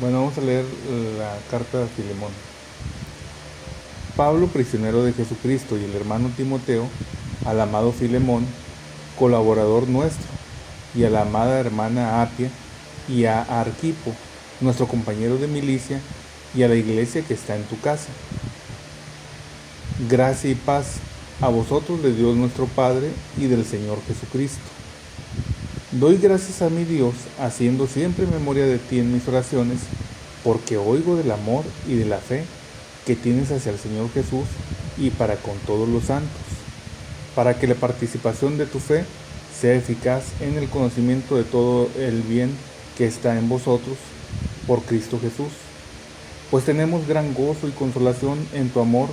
Bueno, vamos a leer la carta de Filemón. Pablo, prisionero de Jesucristo, y el hermano Timoteo, al amado Filemón, colaborador nuestro, y a la amada hermana Apia, y a Arquipo, nuestro compañero de milicia, y a la iglesia que está en tu casa. Gracia y paz a vosotros de Dios nuestro Padre y del Señor Jesucristo. Doy gracias a mi Dios, haciendo siempre memoria de ti en mis oraciones, porque oigo del amor y de la fe que tienes hacia el Señor Jesús y para con todos los santos, para que la participación de tu fe sea eficaz en el conocimiento de todo el bien que está en vosotros por Cristo Jesús. Pues tenemos gran gozo y consolación en tu amor,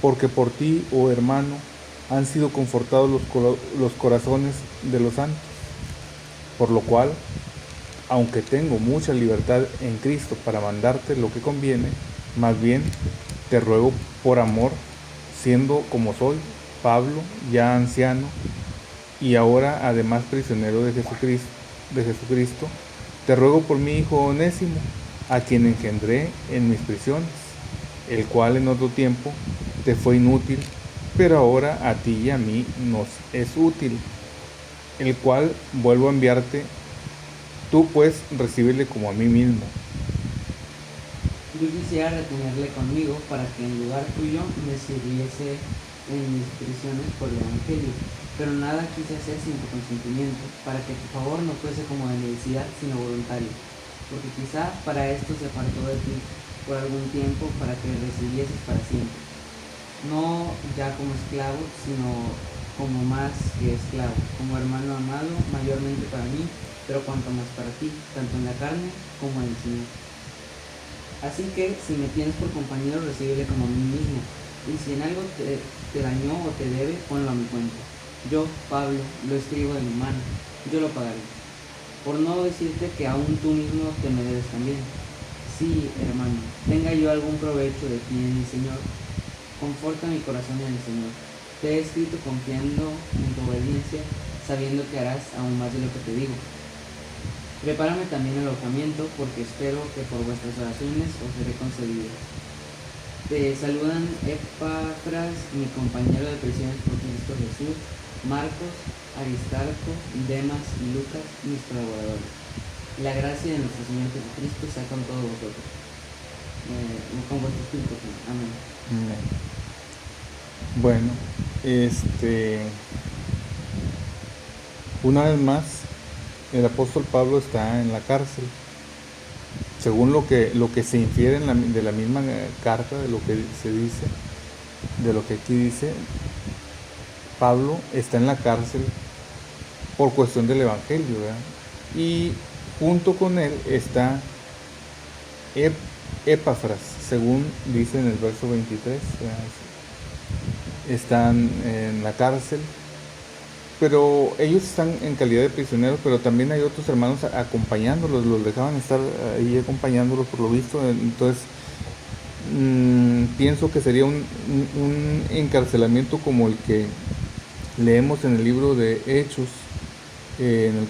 porque por ti, oh hermano, han sido confortados los corazones de los santos. Por lo cual, aunque tengo mucha libertad en Cristo para mandarte lo que conviene, más bien te ruego por amor, siendo como soy, Pablo, ya anciano, y ahora además prisionero de Jesucristo, te ruego por mi hijo Onésimo, a quien engendré en mis prisiones, el cual en otro tiempo te fue inútil, pero ahora a ti y a mí nos es útil, el cual vuelvo a enviarte. Tú pues recíbele como a mí mismo. Yo quisiera retenerle conmigo para que en lugar tuyo me sirviese en mis prisiones por el Evangelio, pero nada quise hacer sin tu consentimiento, para que tu favor no fuese como de necesidad, sino voluntario, porque quizá para esto se apartó de ti por algún tiempo, para que recibieses para siempre, no ya como esclavo, sino como más que esclavo, como hermano amado, mayormente para mí, pero cuanto más para ti, tanto en la carne como en el Señor. Así que, si me tienes por compañero, recíbele como a mí mismo, y si en algo te dañó o te debe, ponlo a mi cuenta. Yo, Pablo, lo escribo de mi mano, yo lo pagaré. Por no decirte que aún tú mismo te me debes también. Sí, hermano, tenga yo algún provecho de ti en mi Señor, conforta mi corazón en el Señor. Te he escrito confiando en tu obediencia, sabiendo que harás aún más de lo que te digo. Prepárame también el alojamiento, porque espero que por vuestras oraciones os seré concedido. Te saludan Epafras, mi compañero de prisiones por Cristo Jesús, Marcos, Aristarco, Demas y Lucas, mis colaboradores. La gracia de nuestro Señor Jesucristo sea con todos vosotros. Con vuestro espíritu. Amén. Bueno, una vez más, el apóstol Pablo está en la cárcel. Según lo que se infiere de la misma carta, de lo que se dice, de lo que aquí dice, Pablo está en la cárcel por cuestión del Evangelio, ¿verdad? Y junto con él está Epafras, según dice en el verso 23, ¿verdad? Están en la cárcel, pero ellos están en calidad de prisioneros, pero también hay otros hermanos acompañándolos, los dejaban estar ahí acompañándolos por lo visto. Entonces pienso que sería un encarcelamiento como el que leemos en el libro de Hechos, en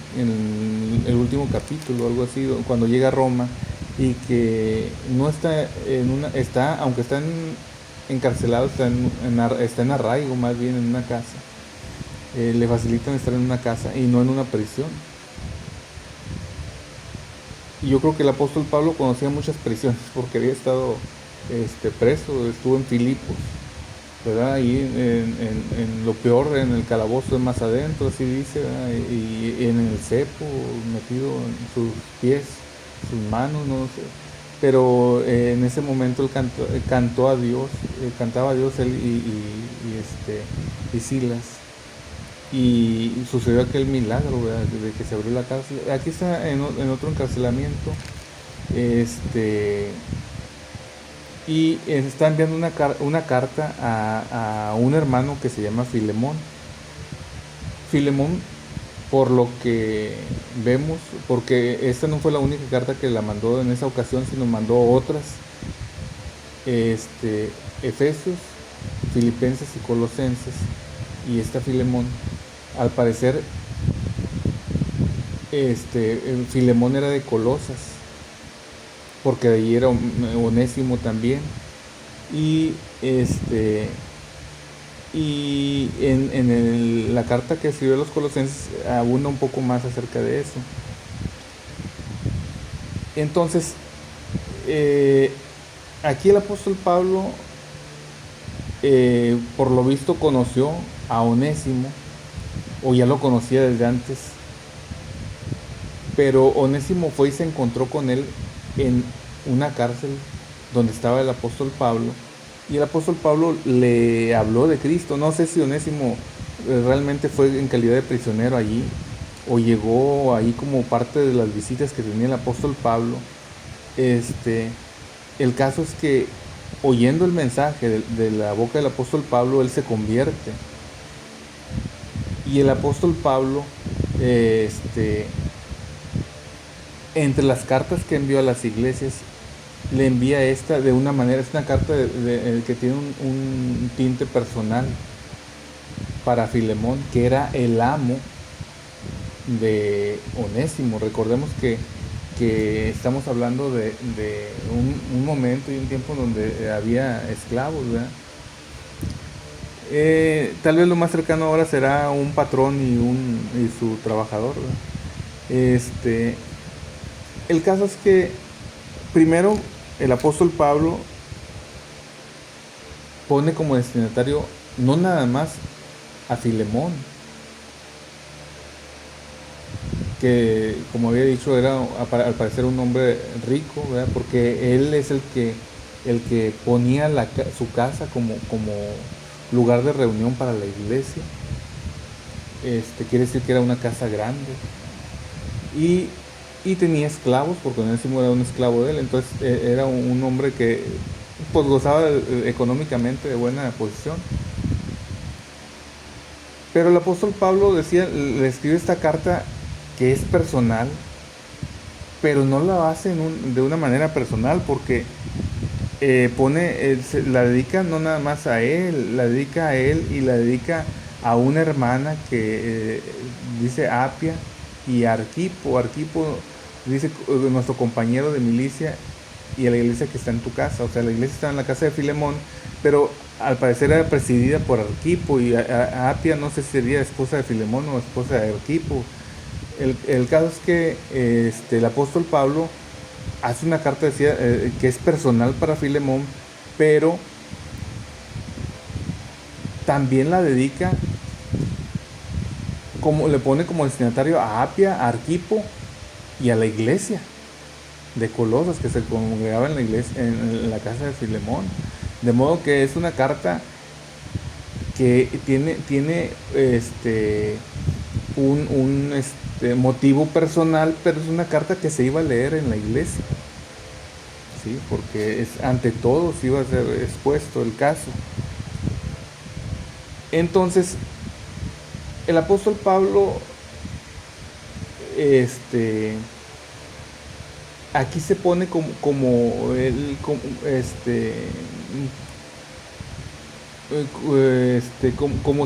el último capítulo, algo así, cuando llega a Roma y que no está aunque está encarcelado, está en arraigo, más bien en una casa. Le facilitan estar en una casa y no en una prisión. Y yo creo que el apóstol Pablo conocía muchas prisiones porque había estado preso, estuvo en Filipos, ¿verdad? Ahí en lo peor, en el calabozo de más adentro, así dice, ¿verdad? Y en el cepo, metido en sus pies, sus manos, no sé. Pero en ese momento él cantó a Dios, cantaba a Dios él y Silas. Y sucedió aquel milagro, ¿verdad? De que se abrió la cárcel. Aquí está en otro encarcelamiento, y está enviando una carta a un hermano que se llama Filemón. Filemón, por lo que vemos, porque esta no fue la única carta que la mandó en esa ocasión, sino mandó otras, Efesios, Filipenses y Colosenses. Y esta Filemón, al parecer, Filemón era de Colosas, porque de ahí era Onésimo también. Y la carta que escribió a los Colosenses abunda un poco más acerca de eso. Entonces, aquí el apóstol Pablo, por lo visto, conoció a Onésimo, o ya lo conocía desde antes, pero Onésimo fue y se encontró con él en una cárcel donde estaba el apóstol Pablo, y el apóstol Pablo le habló de Cristo. No sé si Onésimo realmente fue en calidad de prisionero allí, o llegó ahí como parte de las visitas que tenía el apóstol Pablo. El caso es que, oyendo el mensaje de la boca del apóstol Pablo, él se convierte. Y el apóstol Pablo, entre las cartas que envió a las iglesias, le envía esta de una manera. Es una carta que tiene un tinte personal para Filemón, que era el amo de Onésimo. Recordemos que estamos hablando de un momento y un tiempo donde había esclavos, ¿verdad? Tal vez lo más cercano ahora será un patrón y su trabajador, ¿verdad? El caso es que primero el apóstol Pablo pone como destinatario no nada más a Filemón, que, como había dicho, era al parecer un hombre rico, ¿verdad? Porque él es el que ponía su casa como lugar de reunión para la iglesia. Quiere decir que era una casa grande, y tenía esclavos, porque Onésimo era un esclavo de él. Entonces era un hombre que pues gozaba económicamente de buena posición. Pero el apóstol Pablo le escribe esta carta que es personal, pero no la hace de una manera personal, porque la dedica no nada más a él, la dedica a él y la dedica a una hermana que dice Apia, y Arquipo. Arquipo dice nuestro compañero de milicia, y a la iglesia que está en tu casa. O sea, la iglesia está en la casa de Filemón, pero al parecer era presidida por Arquipo, y Apia no sé si sería esposa de Filemón o esposa de Arquipo. El caso es que el apóstol Pablo hace una carta, decía, que es personal para Filemón, pero también la dedica, como le pone como destinatario a Apia, a Arquipo y a la iglesia de Colosas, que se congregaba en la iglesia, en la casa de Filemón. De modo que es una carta que tiene un motivo personal, pero es una carta que se iba a leer en la iglesia, ¿sí? Porque ante todos iba a ser expuesto el caso. Entonces, el apóstol Pablo, aquí se pone como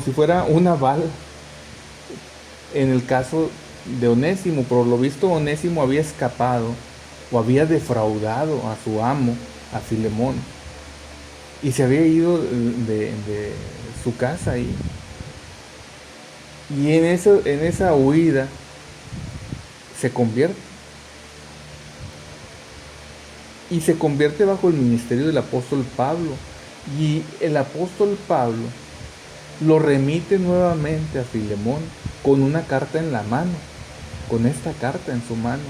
si fuera un aval en el caso de Onésimo. Por lo visto, Onésimo había escapado o había defraudado a su amo, a Filemón, y se había ido de su casa ahí. Y en esa huida se convierte. Y se convierte bajo el ministerio del apóstol Pablo. Y el apóstol Pablo lo remite nuevamente a Filemón con una carta en la mano, con esta carta en su mano,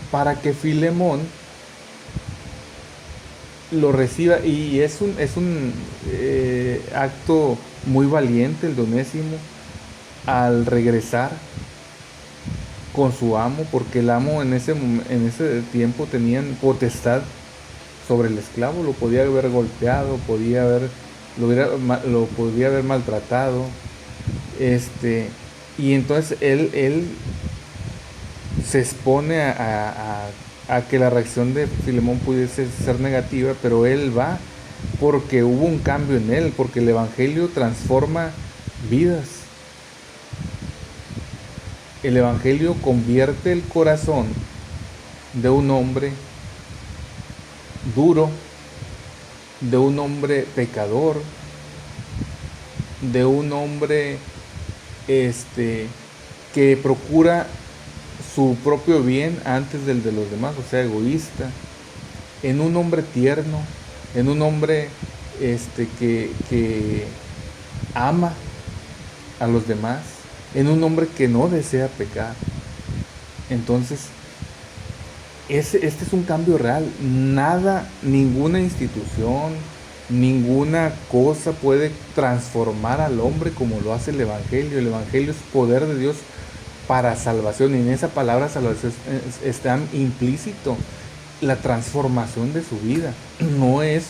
para que Filemón lo reciba. Y es un acto muy valiente el de Onésimo al regresar con su amo, porque el amo en ese tiempo tenía potestad sobre el esclavo. Lo podía haber golpeado, lo podía haber maltratado, y entonces él se expone a que la reacción de Filemón pudiese ser negativa, pero él va porque hubo un cambio en él, porque el evangelio transforma vidas. El evangelio convierte el corazón de un hombre duro, de un hombre pecador, de un hombre que procura su propio bien antes del de los demás, o sea, egoísta, en un hombre tierno, en un hombre que ama a los demás, en un hombre que no desea pecar. Entonces, este es un cambio real. Nada, ninguna institución, ninguna cosa puede transformar al hombre como lo hace el Evangelio. El Evangelio es poder de Dios para salvación, y en esa palabra salvación está implícito la transformación de su vida. No es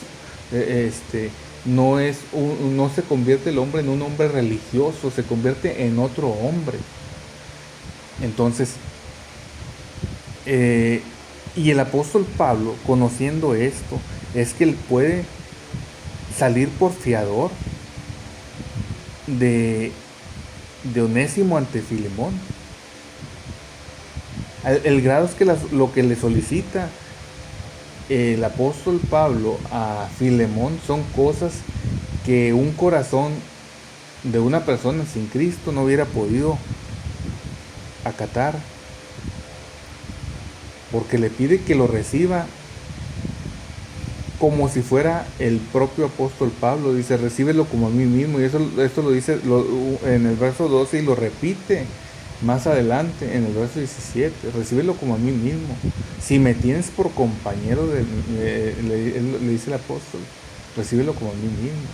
no se convierte el hombre en un hombre religioso, se convierte en otro hombre. Entonces, y el apóstol Pablo, conociendo esto, es que él puede salir por fiador de Onésimo ante Filemón. El grado es que lo que le solicita el apóstol Pablo a Filemón son cosas que un corazón de una persona sin Cristo no hubiera podido acatar, porque le pide que lo reciba como si fuera el propio apóstol Pablo. Dice, recíbelo como a mí mismo, y esto lo dice en el verso 12 y lo repite más adelante en el verso 17, recíbelo como a mí mismo. Si me tienes por compañero, le dice el apóstol, recíbelo como a mí mismo.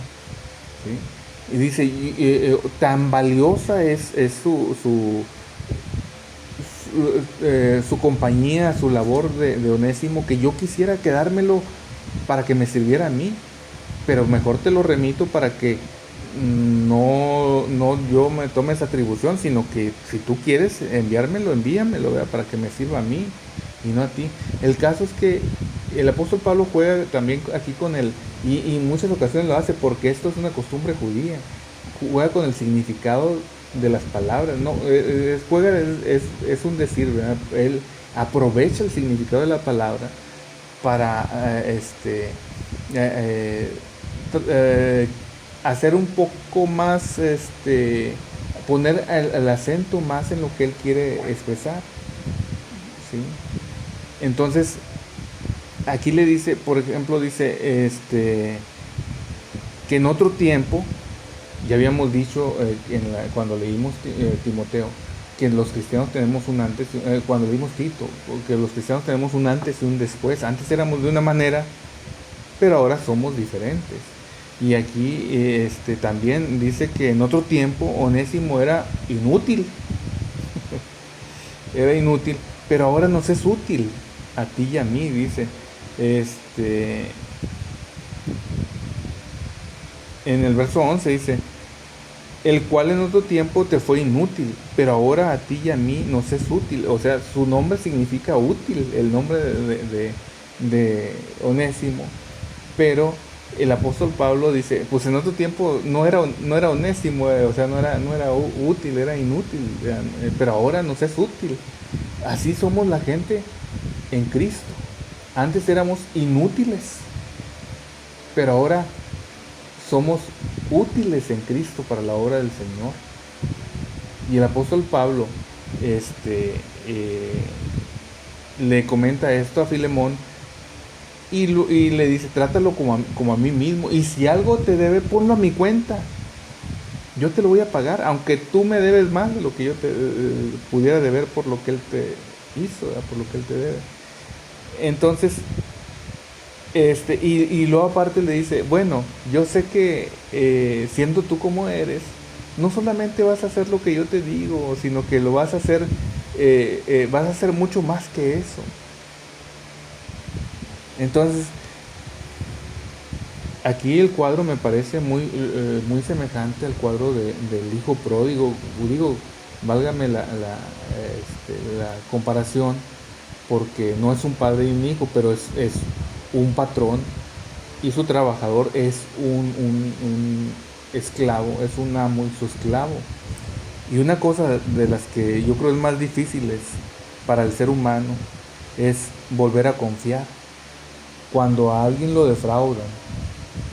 ¿Sí? Y dice, tan valiosa es su compañía, su labor de Onésimo, que yo quisiera quedármelo para que me sirviera a mí, pero mejor te lo remito para que no yo me tome esa atribución, sino que si tú quieres enviármelo, envíamelo, ¿verdad? Para que me sirva a mí y no a ti. El caso es que el apóstol Pablo juega también aquí con y en muchas ocasiones lo hace porque esto es una costumbre judía, juega con el significado de las palabras, no, es un decir, ¿verdad? Él aprovecha el significado de la palabra para hacer un poco más, poner el acento más en lo que él quiere expresar, ¿sí? Entonces, aquí le dice, por ejemplo, dice, que en otro tiempo, ya habíamos dicho cuando leímos Timoteo, que los cristianos tenemos un antes, cuando leímos Tito, que los cristianos tenemos un antes y un después. Antes éramos de una manera, pero ahora somos diferentes. Y aquí también dice que en otro tiempo Onésimo era inútil, era inútil, pero ahora nos es útil a ti y a mí, dice. En el verso 11 dice, el cual en otro tiempo te fue inútil, pero ahora a ti y a mí nos es útil. O sea, su nombre significa útil, el nombre de Onésimo. Pero el apóstol Pablo dice, pues en otro tiempo no era Onésimo, o sea, no era útil, era inútil, pero ahora nos es útil. Así somos la gente en Cristo. Antes éramos inútiles, pero ahora somos útiles en Cristo para la obra del Señor. Y el apóstol Pablo le comenta esto a Filemón y le dice, trátalo como a mí mismo, y si algo te debe, ponlo a mi cuenta, yo te lo voy a pagar, aunque tú me debes más de lo que yo te pudiera deber por lo que él te hizo, ¿verdad? Por lo que él te debe. Entonces, y luego aparte le dice, bueno, yo sé que siendo tú como eres, no solamente vas a hacer lo que yo te digo, sino que lo vas a hacer mucho más que eso. Entonces, aquí el cuadro me parece muy semejante al cuadro del hijo pródigo. Digo, válgame la comparación, porque no es un padre y un hijo, pero es un patrón, y su trabajador es un esclavo, es un amo y su esclavo. Y una cosa de las que yo creo es más difíciles para el ser humano es volver a confiar. Cuando a alguien lo defraudan,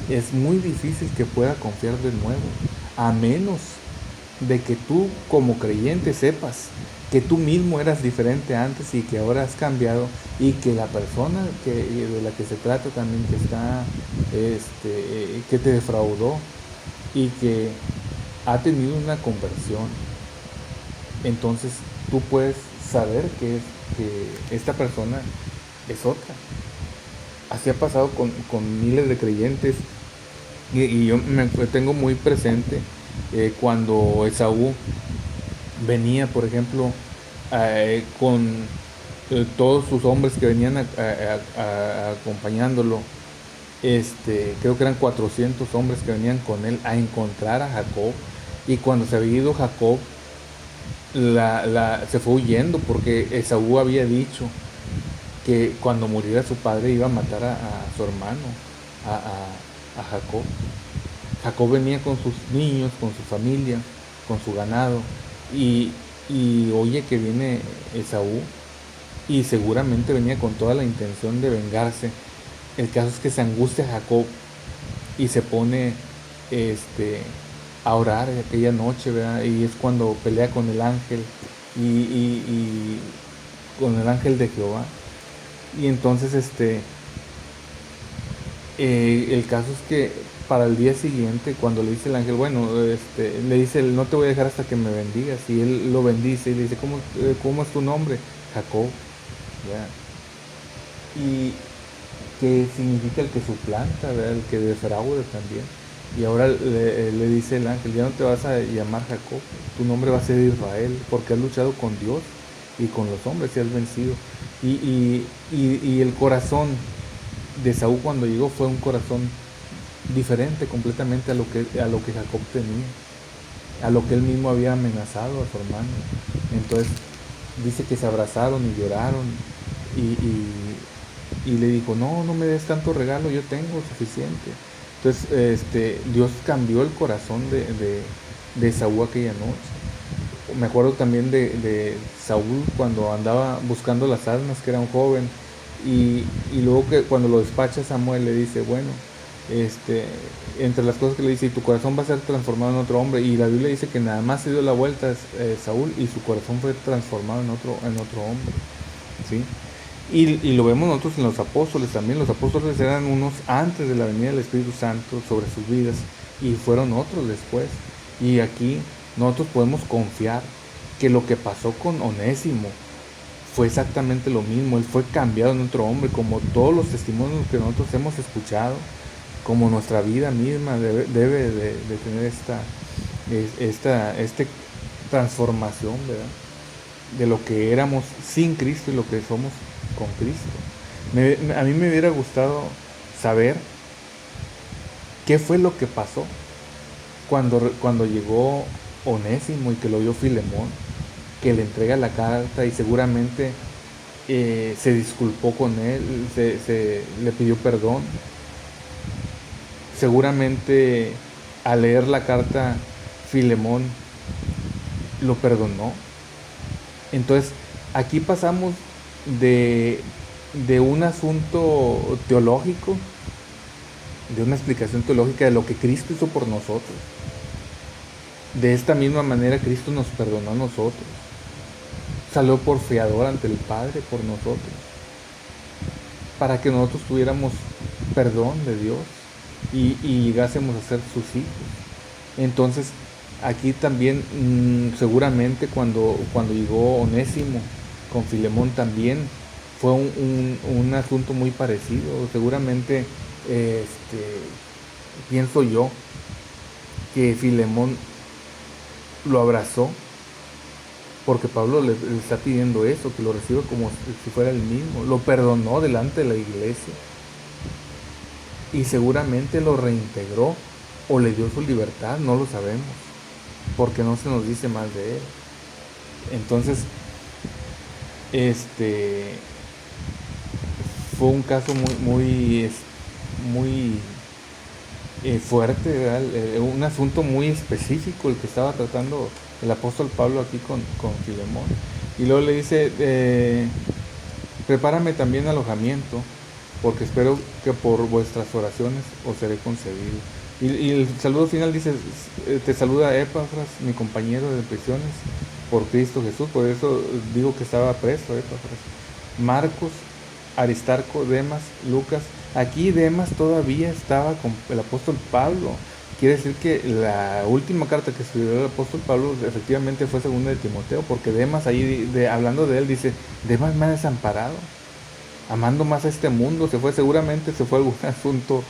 es muy difícil que pueda confiar de nuevo, a menos de que tú como creyente sepas que tú mismo eras diferente antes y que ahora has cambiado, y que la persona de la que se trata también, que está que te defraudó y que ha tenido una conversión, entonces tú puedes saber que esta persona es otra. Así ha pasado con miles de creyentes, y yo me tengo muy presente cuando Esaú venía, por ejemplo, con todos sus hombres que venían acompañándolo. Creo que eran 400 hombres que venían con él a encontrar a Jacob. Y cuando se había ido Jacob, se fue huyendo, porque Esaú había dicho que cuando muriera su padre iba a matar a su hermano, a Jacob. Jacob venía con sus niños, con su familia, con su ganado, y, y oye que viene Esaú, y seguramente venía con toda la intención de vengarse. El caso es que se angustia Jacob y se pone a orar aquella noche, ¿verdad? Y es cuando pelea con el ángel, y con el ángel de Jehová. Y entonces el caso es que para el día siguiente, cuando le dice el ángel, bueno, le dice, no te voy a dejar hasta que me bendigas, y él lo bendice y le dice, ¿cómo es tu nombre? Jacob, ¿verdad? Y que significa el que suplanta, ¿verdad? El que defrauda también. Y ahora le dice el ángel, ya no te vas a llamar Jacob, tu nombre va a ser Israel, porque has luchado con Dios y con los hombres y has vencido. Y el corazón de Saúl cuando llegó fue un corazón diferente completamente a lo que Jacob tenía, a lo que él mismo había amenazado a su hermano. Entonces dice que se abrazaron y lloraron, y le dijo, no, no me des tanto regalo, yo tengo suficiente. Entonces Dios cambió el corazón de Saúl aquella noche. Me acuerdo también de Saúl cuando andaba buscando las armas, que era un joven, y luego que cuando lo despacha Samuel le dice, bueno, entre las cosas que le dice, y tu corazón va a ser transformado en otro hombre. Y la Biblia dice que nada más se dio la vuelta Saúl, y su corazón fue transformado en otro hombre, ¿sí? Y lo vemos nosotros en los apóstoles también. Los apóstoles eran unos antes de la venida del Espíritu Santo sobre sus vidas, y fueron otros después. Y aquí nosotros podemos confiar que lo que pasó con Onésimo fue exactamente lo mismo. Él fue cambiado en otro hombre, como todos los testimonios que nosotros hemos escuchado, como nuestra vida misma debe de tener esta transformación, ¿verdad? De lo que éramos sin Cristo y lo que somos con Cristo. A mí me hubiera gustado saber qué fue lo que pasó cuando llegó Onésimo y que lo vio Filemón, que le entrega la carta, y seguramente se disculpó con él, le pidió perdón. Seguramente al leer la carta, Filemón lo perdonó. Entonces, aquí pasamos de un asunto teológico, de una explicación teológica de lo que Cristo hizo por nosotros. De esta misma manera Cristo nos perdonó a nosotros. Salió por fiador ante el Padre por nosotros, para que nosotros tuviéramos perdón de Dios y llegásemos a ser sus hijos. Entonces, aquí también seguramente cuando llegó Onésimo con Filemón también fue un asunto muy parecido. Seguramente pienso yo que Filemón lo abrazó, porque Pablo le está pidiendo eso, que lo reciba como si fuera el mismo. Lo perdonó delante de la iglesia, y seguramente lo reintegró o le dio su libertad, no lo sabemos, porque no se nos dice más de él. Entonces, fue un caso muy fuerte, ¿verdad? Un asunto muy específico el que estaba tratando el apóstol Pablo aquí con Filemón. Y luego le dice, prepárame también alojamiento, porque espero que por vuestras oraciones os seré concedido. Y el saludo final dice, te saluda Epafras, mi compañero de prisiones, por Cristo Jesús. Por eso digo que estaba preso Epafras. Marcos, Aristarco, Demas, Lucas. Aquí Demas todavía estaba con el apóstol Pablo. Quiere decir que la última carta que escribió el apóstol Pablo efectivamente fue segunda de Timoteo, porque Demas ahí, hablando de él, dice, Demas me ha desamparado, amando más a este mundo, seguramente se fue a algún asunto,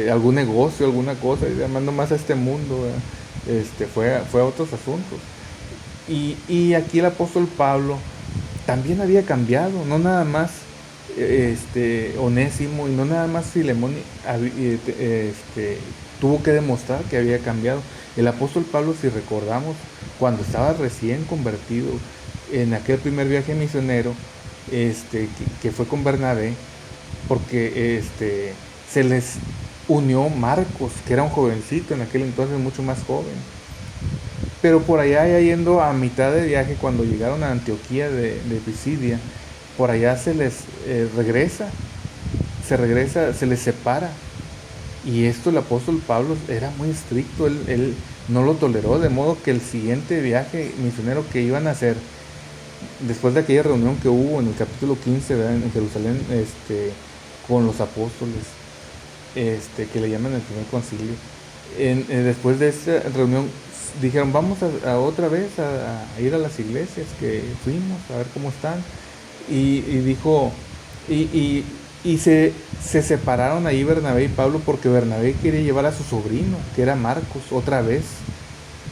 algún negocio, alguna cosa, y amando más a este mundo, fue a otros asuntos. Y aquí el apóstol Pablo también había cambiado, no nada más Onésimo y no nada más Filemón tuvo que demostrar que había cambiado. El apóstol Pablo, si recordamos, cuando estaba recién convertido en aquel primer viaje misionero, que fue con Bernabé, porque se les unió Marcos, que era un jovencito en aquel entonces, mucho más joven. Pero por allá, ya yendo a mitad de viaje, cuando llegaron a Antioquía de Pisidia, por allá se les regresa, se les separa. Y esto el apóstol Pablo era muy estricto, él no lo toleró, de modo que el siguiente viaje misionero que iban a hacer, después de aquella reunión que hubo en el capítulo 15, ¿verdad?, en Jerusalén, con los apóstoles, que le llaman el primer concilio, después de esa reunión dijeron, vamos a otra vez a ir a las iglesias que fuimos, a ver cómo están. Y dijo, y se separaron ahí Bernabé y Pablo, porque Bernabé quería llevar a su sobrino, que era Marcos, otra vez.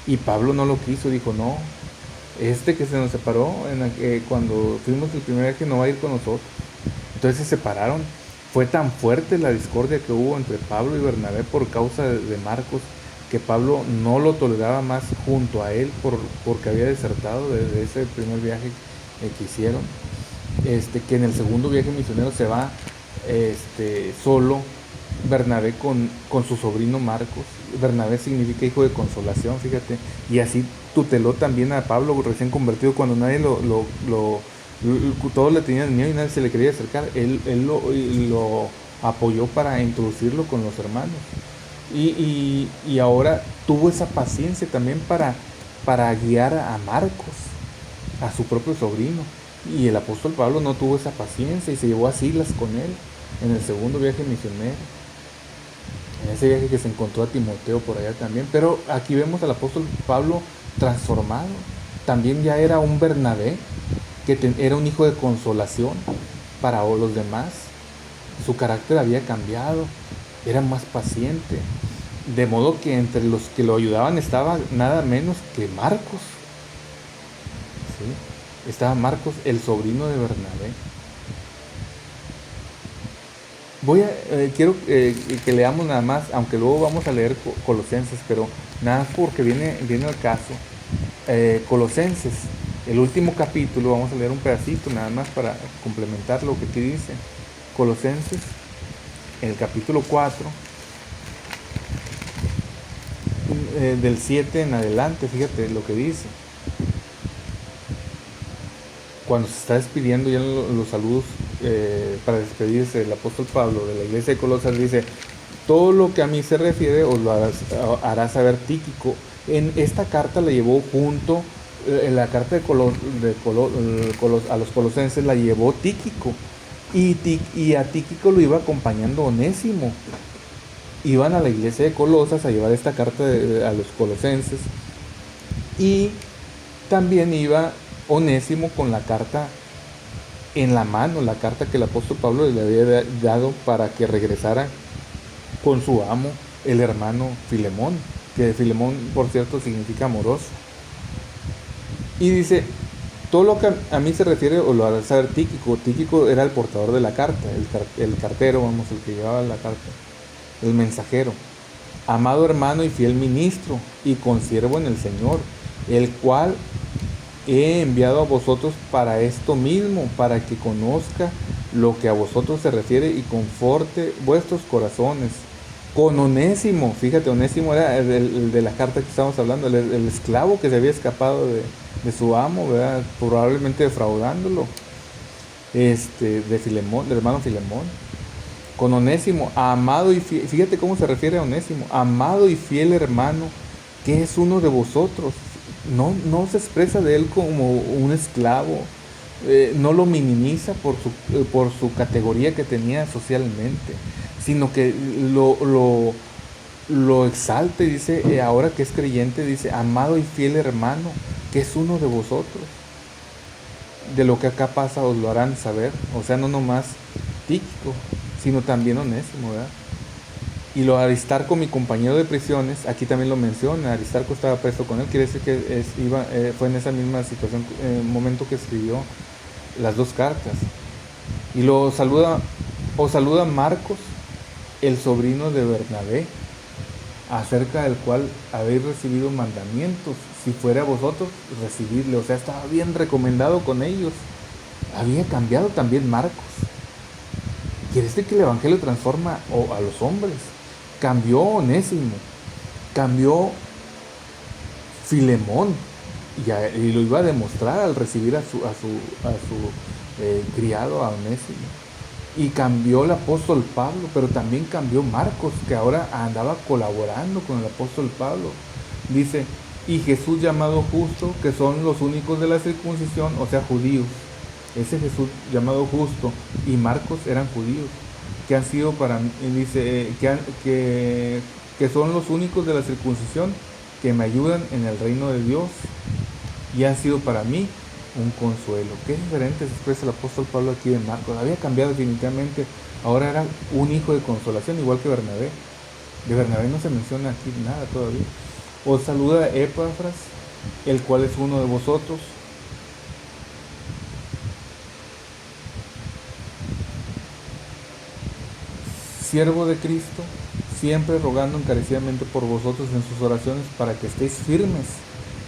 Y Pablo no lo quiso, dijo, no, que se nos separó cuando fuimos el primer viaje no va a ir con nosotros. Entonces se separaron. Fue tan fuerte la discordia que hubo entre Pablo y Bernabé por causa de Marcos, que Pablo no lo toleraba más junto a él porque había desertado de ese primer viaje que hicieron. Que en el segundo viaje misionero se va solo Bernabé con su sobrino Marcos. Bernabé significa hijo de consolación, fíjate, y así tuteló también a Pablo recién convertido cuando nadie todos le tenían miedo y nadie se le quería acercar. Él lo apoyó para introducirlo con los hermanos. Y ahora tuvo esa paciencia también para guiar a Marcos, a su propio sobrino. Y el apóstol Pablo no tuvo esa paciencia y se llevó a Silas con él en el segundo viaje misionero, en ese viaje que se encontró a Timoteo por allá también. Pero aquí vemos al apóstol Pablo transformado. También ya era un Bernabé, que era un hijo de consolación para los demás. Su carácter había cambiado, era más paciente, de modo que entre los que lo ayudaban estaba nada menos que Marcos, ¿sí? Estaba Marcos, el sobrino de Bernabé. Quiero que leamos nada más, aunque luego vamos a leer Colosenses, pero nada más porque viene al caso. Colosenses, el último capítulo, vamos a leer un pedacito nada más para complementar lo que aquí dice. Colosenses, el capítulo 4, del 7 en adelante, fíjate lo que dice. Cuando se está despidiendo ya en los saludos para despedirse el apóstol Pablo de la iglesia de Colosas, dice, todo lo que a mí se refiere os lo hará saber Tíquico. En esta carta la llevó junto, en la carta a los colosenses la llevó Tíquico, y a Tíquico lo iba acompañando Onésimo. Iban a la iglesia de Colosas a llevar esta carta a los colosenses, y también iba Onésimo con la carta en la mano, la carta que el apóstol Pablo le había dado para que regresara con su amo, el hermano Filemón, que Filemón, por cierto, significa amoroso. Y dice, todo lo que a mí se refiere os lo hará saber Tíquico. Tíquico era el portador de la carta, el cartero, vamos, el que llevaba la carta, el mensajero. Amado hermano y fiel ministro y consiervo en el Señor, el cual he enviado a vosotros para esto mismo, para que conozca lo que a vosotros se refiere y conforte vuestros corazones. Con Onésimo, fíjate, Onésimo era el de la carta que estamos hablando, el esclavo que se había escapado de su amo, ¿verdad?, probablemente defraudándolo. de Filemón, del hermano Filemón, con Onésimo, amado y fiel, fíjate cómo se refiere a Onésimo, amado y fiel hermano, que es uno de vosotros. No se expresa de él como un esclavo, no lo minimiza por su categoría que tenía socialmente, sino que lo exalta y dice, ahora que es creyente, dice, amado y fiel hermano, que es uno de vosotros. De lo que acá pasa os lo harán saber, o sea, no nomás Tíquico, sino también Onésimo, ¿verdad? Y lo Aristarco, mi compañero de prisiones, aquí también lo menciona, Aristarco estaba preso con él, quiere decir que fue en esa misma situación, momento que escribió las dos cartas. Y os saluda Marcos, el sobrino de Bernabé, acerca del cual habéis recibido mandamientos, si fuera a vosotros, recibidle. O sea, estaba bien recomendado con ellos. Había cambiado también Marcos. Quiere decir que el Evangelio transforma a los hombres. Cambió Onésimo, cambió Filemón, y lo iba a demostrar al recibir a su criado, a Onésimo. Y cambió el apóstol Pablo, pero también cambió Marcos, que ahora andaba colaborando con el apóstol Pablo. Dice, y Jesús llamado justo, que son los únicos de la circuncisión, o sea, judíos. Ese Jesús llamado justo y Marcos eran judíos, que han sido para mí, dice, que son los únicos de la circuncisión que me ayudan en el reino de Dios y han sido para mí un consuelo. Qué diferente se expresa el apóstol Pablo aquí de Marcos. Había cambiado definitivamente. Ahora era un hijo de consolación, igual que Bernabé. De Bernabé no se menciona aquí nada todavía. Os saluda Epafras, el cual es uno de vosotros. Siervo de Cristo, siempre rogando encarecidamente por vosotros en sus oraciones para que estéis firmes,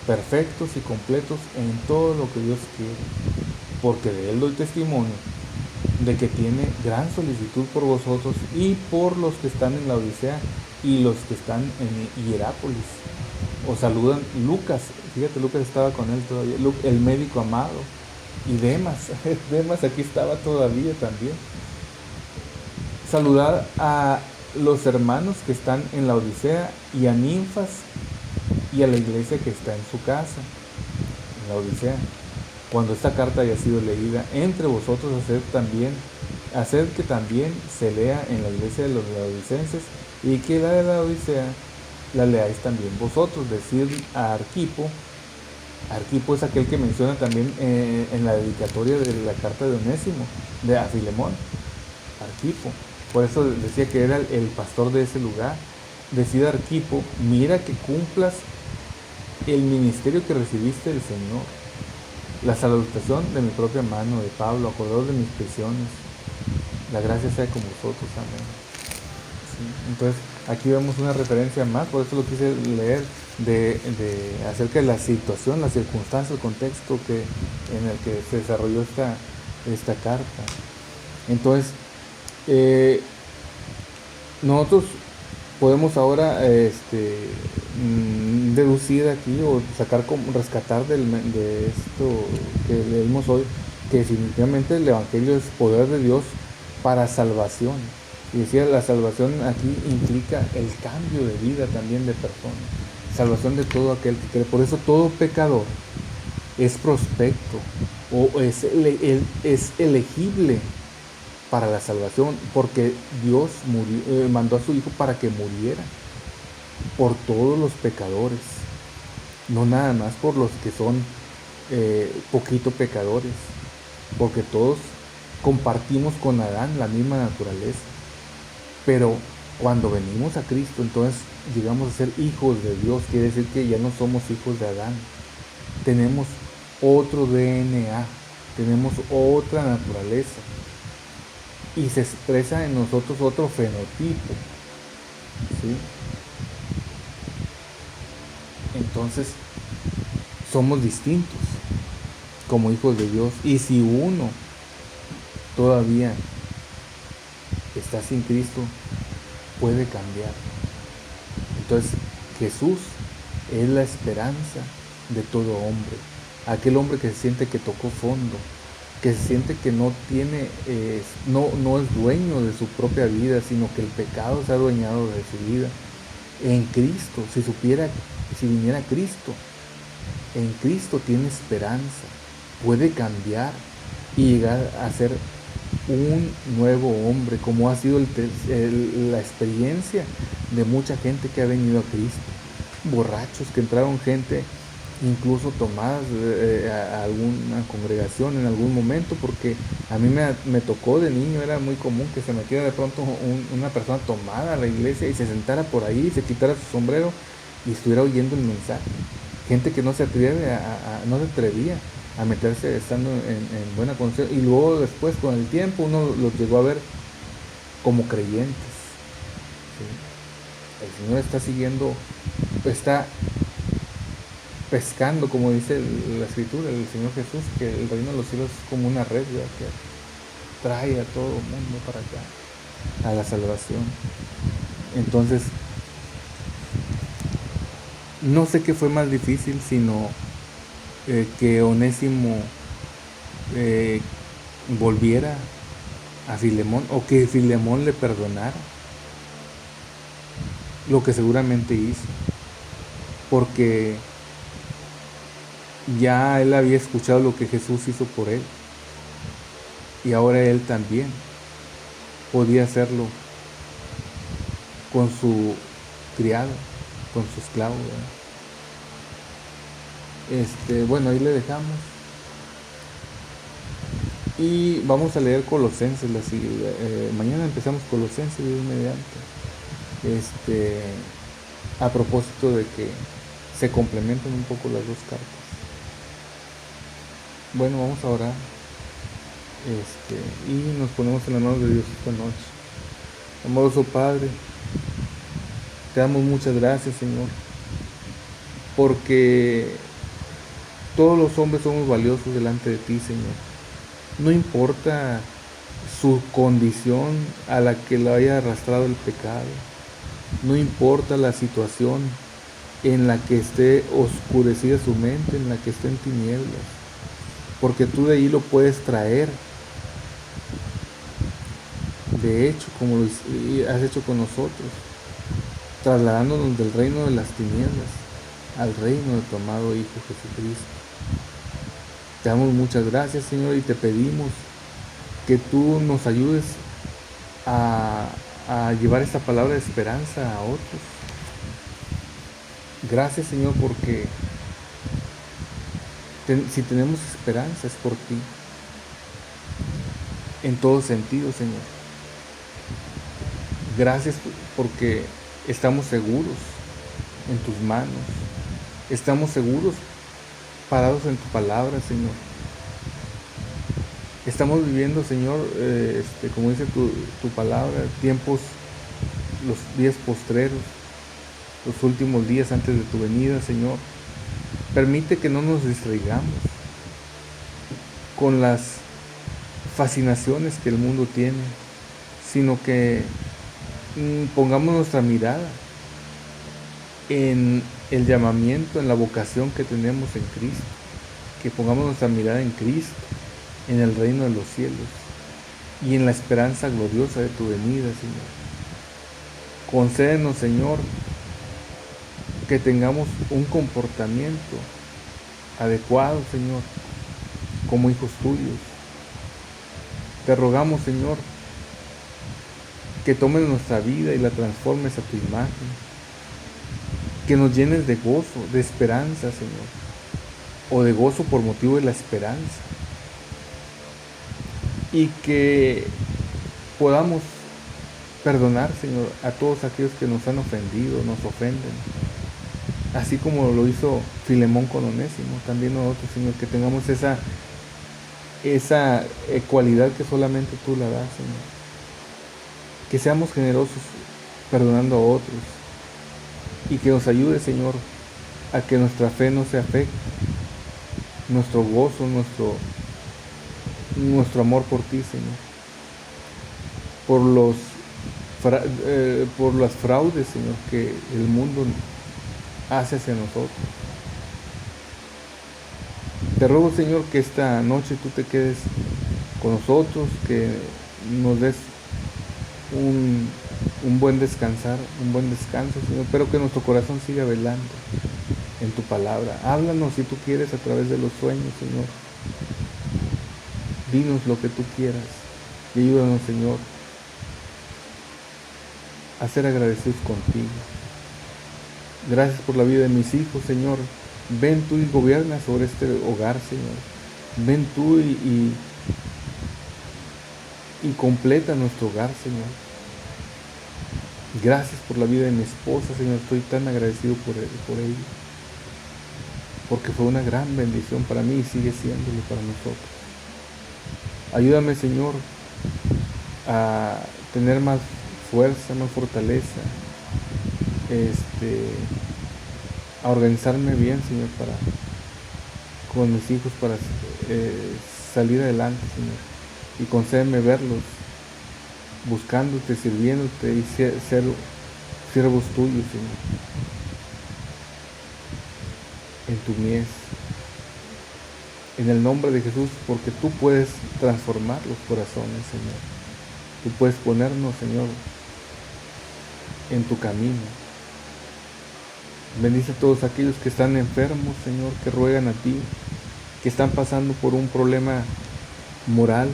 perfectos y completos en todo lo que Dios quiere, porque de él doy testimonio de que tiene gran solicitud por vosotros y por los que están en la Odisea y los que están en Hierápolis. Os saludan Lucas, fíjate, Lucas estaba con él todavía, el médico amado, y Demas, Demas aquí estaba todavía también. Saludar a los hermanos que están en la Odisea y a Ninfas y a la iglesia que está en su casa, en la Odisea. Cuando esta carta haya sido leída entre vosotros, haced que también se lea en la iglesia de los laodicenses, y que la de la Odisea la leáis también vosotros. Decir a Arquipo es aquel que menciona también en la dedicatoria de la carta de Onésimo, a Filemón, Arquipo. Por eso decía que era el pastor de ese lugar. Decía Arquipo, mira que cumplas el ministerio que recibiste del Señor. La salutación de mi propia mano, de Pablo, acordador de mis prisiones. La gracia sea con vosotros. Amén. Sí. Entonces, aquí vemos una referencia más, por eso lo quise leer, acerca de la situación, la circunstancia, el contexto en el que se desarrolló esta carta. Entonces, nosotros podemos ahora deducir aquí o rescatar de esto que leímos hoy, que definitivamente el Evangelio es poder de Dios para salvación. Y decía, la salvación aquí implica el cambio de vida también de persona, salvación de todo aquel que cree. Por eso todo pecador es prospecto o es elegible para la salvación, porque Dios mandó a su Hijo para que muriera por todos los pecadores, no nada más por los que son poquito pecadores, porque todos compartimos con Adán la misma naturaleza. Pero cuando venimos a Cristo, entonces llegamos a ser hijos de Dios. Quiere decir que ya no somos hijos de Adán, tenemos otro DNA, tenemos otra naturaleza, y se expresa en nosotros otro fenotipo, ¿sí? Entonces somos distintos como hijos de Dios. Y si uno todavía está sin Cristo, puede cambiar. Entonces Jesús es la esperanza de todo hombre, aquel hombre que siente que tocó fondo, que se siente que no tiene, no es dueño de su propia vida, sino que el pecado se ha adueñado de su vida. En Cristo, si viniera Cristo, en Cristo tiene esperanza, puede cambiar y llegar a ser un nuevo hombre, como ha sido la experiencia de mucha gente que ha venido a Cristo. Borrachos que entraron, gente incluso tomadas a alguna congregación en algún momento, porque a mí me tocó de niño, era muy común que se metiera de pronto una persona tomada a la iglesia y se sentara por ahí, se quitara su sombrero y estuviera oyendo el mensaje. Gente que no se no se atrevía a meterse estando en buena condición, y luego después con el tiempo uno los llegó a ver como creyentes. ¿Sí? El Señor está siguiendo, está pescando, como dice la escritura, el Señor Jesús, que el reino de los cielos es como una red, ¿verdad?, que trae a todo el mundo para acá, a la salvación. Entonces, no sé qué fue más difícil, sino que Onésimo volviera a Filemón, o que Filemón le perdonara lo que seguramente hizo, porque ya él había escuchado lo que Jesús hizo por él, y ahora él también podía hacerlo con su criado, con su esclavo, ¿verdad? Bueno, ahí le dejamos y vamos a leer Colosenses. Mañana empezamos Colosenses, Dios mediante, a propósito de que se complementan un poco las dos cartas. Bueno, vamos a orar y nos ponemos en las manos de Dios esta noche. Amoroso Padre, te damos muchas gracias, Señor, porque todos los hombres somos valiosos delante de ti, Señor. No importa su condición a la que lo haya arrastrado el pecado, no importa la situación en la que esté oscurecida su mente, en la que esté en tinieblas, porque tú de ahí lo puedes traer. De hecho, como lo has hecho con nosotros, trasladándonos del reino de las tinieblas al reino de tu amado Hijo Jesucristo. Te damos muchas gracias, Señor, y te pedimos que tú nos ayudes a llevar esta palabra de esperanza a otros. Gracias, Señor, porque si tenemos esperanza es por ti, en todo sentido, Señor. Gracias porque estamos seguros en tus manos, estamos seguros parados en tu palabra, Señor. Estamos viviendo, Señor, como dice tu palabra, tiempos, los días postreros, los últimos días antes de tu venida, Señor. Permite que no nos distraigamos con las fascinaciones que el mundo tiene, sino que pongamos nuestra mirada en el llamamiento, en la vocación que tenemos en Cristo, que pongamos nuestra mirada en Cristo, en el reino de los cielos y en la esperanza gloriosa de tu venida, Señor. Concédenos, Señor, que tengamos un comportamiento adecuado, Señor, como hijos tuyos. Te rogamos, Señor, que tomes nuestra vida y la transformes a tu imagen, que nos llenes de gozo, de esperanza, Señor, o de gozo por motivo de la esperanza, y que podamos perdonar, Señor, a todos aquellos que nos han ofendido, nos ofenden, así como lo hizo Filemón con Onésimo. También nosotros, Señor, que tengamos esa cualidad que solamente tú la das, Señor, que seamos generosos perdonando a otros, y que nos ayude, Señor, a que nuestra fe no se afecte, nuestro gozo, nuestro amor por ti, Señor, por las fraudes, Señor, que el mundo hace hacia nosotros. Te ruego, Señor, que esta noche tú te quedes con nosotros, que nos des un buen descansar, un buen descanso, Señor, pero que nuestro corazón siga velando en tu palabra. Háblanos si tú quieres a través de los sueños, Señor. Dinos lo que tú quieras y ayúdanos, Señor, a ser agradecidos contigo. Gracias por la vida de mis hijos, Señor. Ven tú y gobierna sobre este hogar, Señor. Ven tú y completa nuestro hogar, Señor. Gracias por la vida de mi esposa, Señor. Estoy tan agradecido por ella. Porque fue una gran bendición para mí y sigue siéndolo para nosotros. Ayúdame, Señor, a tener más fuerza, más fortaleza, a organizarme bien, Señor, con mis hijos para salir adelante, Señor. Y concédeme verlos buscándote, sirviéndote y ser siervos tuyos, Señor, en tu mies. En el nombre de Jesús, porque tú puedes transformar los corazones, Señor. Tú puedes ponernos, Señor, en tu camino. Bendice a todos aquellos que están enfermos, Señor, que ruegan a ti, que están pasando por un problema moral,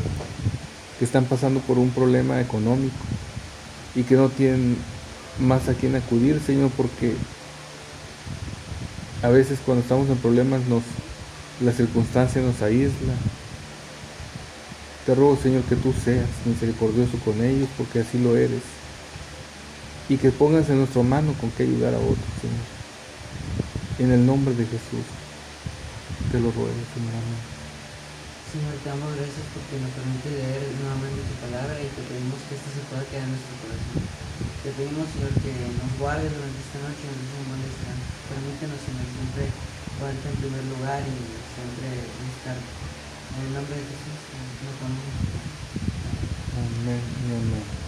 que están pasando por un problema económico y que no tienen más a quien acudir, Señor, porque a veces cuando estamos en problemas la circunstancia nos aísla. Te ruego, Señor, que tú seas misericordioso con ellos, porque así lo eres, y que pongas en nuestra mano con qué ayudar a otros, Señor. En el nombre de Jesús, te lo ruego, Señor. Amén. Señor, te damos gracias porque nos permite leer nuevamente tu palabra y te pedimos que esta se pueda quedar en nuestro corazón. Te pedimos, Señor, que nos guardes durante esta noche y nos des un buen descanso. Permítenos, Señor, siempre ponerte en primer lugar y siempre estar. En el nombre de Jesús, nos vamos. Amén y amén.